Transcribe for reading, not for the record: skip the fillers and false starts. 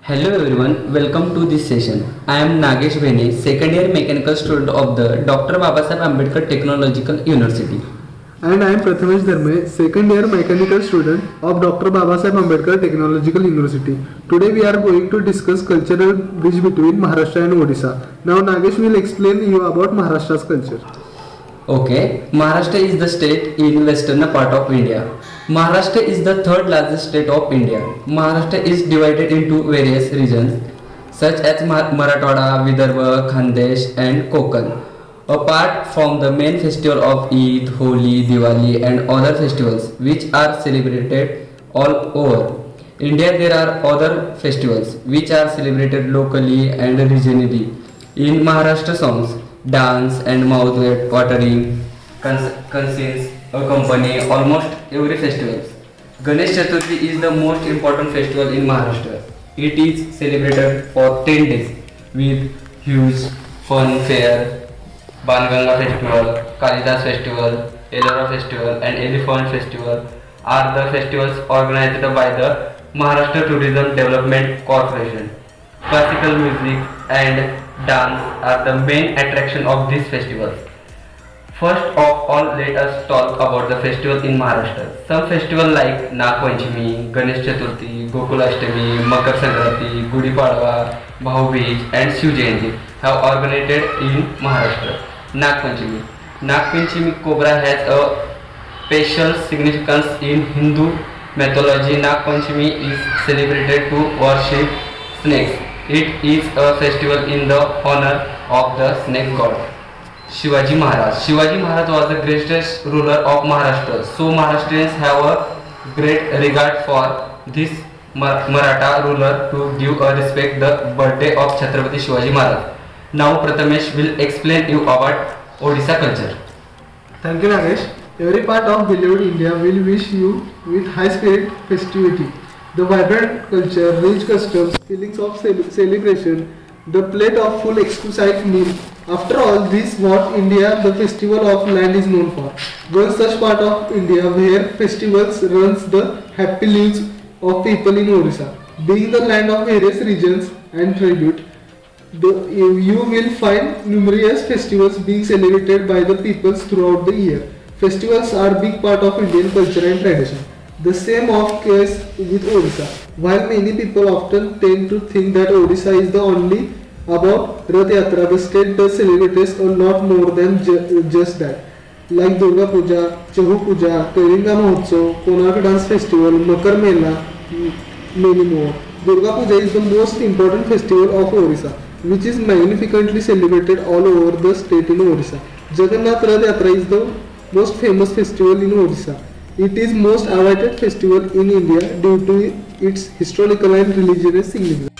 Hello everyone, welcome to this session. I am Nagesh Bhene, second year mechanical student of the Dr. Babasaheb Ambedkar Technological University. And I am Prathamesh Dharme, second year mechanical student of Dr. Babasaheb Ambedkar Technological University. Today we are going to discuss cultural bridge between Maharashtra and Odisha. Now Nagesh will explain you about Maharashtra's culture. Okay, Maharashtra is the state in western part of India. Maharashtra is the third largest state of India. Maharashtra is divided into various regions such as Marathwada, Vidarbha, Khandesh and Konkan. Apart from the main festival of Eid, Holi, Diwali and other festivals which are celebrated all over India, there are other festivals which are celebrated locally and regionally. In Maharashtra songs, dance and mouth watering concerns accompany almost every festival. Ganesh Chaturthi is the most important festival in Maharashtra. It is celebrated for 10 days with huge fun fair, Banganga festival, Kalidas festival, Ellora festival and Elephant festival are the festivals organized by the Maharashtra Tourism Development Corporation. Classical music and dance are the main attraction of this festival. First of all, let us talk about the festival in Maharashtra. Some festivals like Nag Panchami, Ganesh Chaturthi, Gokulashtami, Makar Sankranti, Gudi Padwa, Bhau Beej and Shiv Jayanti have organized in Maharashtra. Nag Panchami. Nag Panchami Cobra has a special significance in Hindu mythology. Nag Panchami is celebrated to worship snakes. It is a festival in the honor of the snake god. Shivaji Maharaj. Shivaji Maharaj was the greatest ruler of Maharashtra. So Maharashtrians have a great regard for this Maratha ruler to give a respect the birthday of Chhatrapati Shivaji Maharaj. Now Prathamesh will explain you about Odisha culture. Thank you Nagesh. Every part of beloved India will wish you with high spirit festivity. The vibrant culture, rich customs, feelings of celebration, the plate of full exquisite meal. After all this, what India, the festival of land is known for. One such part of India where festivals runs the happy lives of people in Odisha. Being the land of various regions and tribute, you will find numerous festivals being celebrated by the peoples throughout the year. Festivals are a big part of Indian culture and tradition. The same of case with Odisha. While many people often tend to think that Odisha is the only about Rath Yatra, the state does celebrate a lot more than just that. Like Durga Puja, Chahu Puja, Kalinga Mahotsav, Konark Dance Festival, Makar Mela, many more. Durga Puja is the most important festival of Odisha, which is magnificently celebrated all over the state in Odisha. Jagannath Rath Yatra is the most famous festival in Odisha. It is most awaited festival in India due to its historical and religious significance.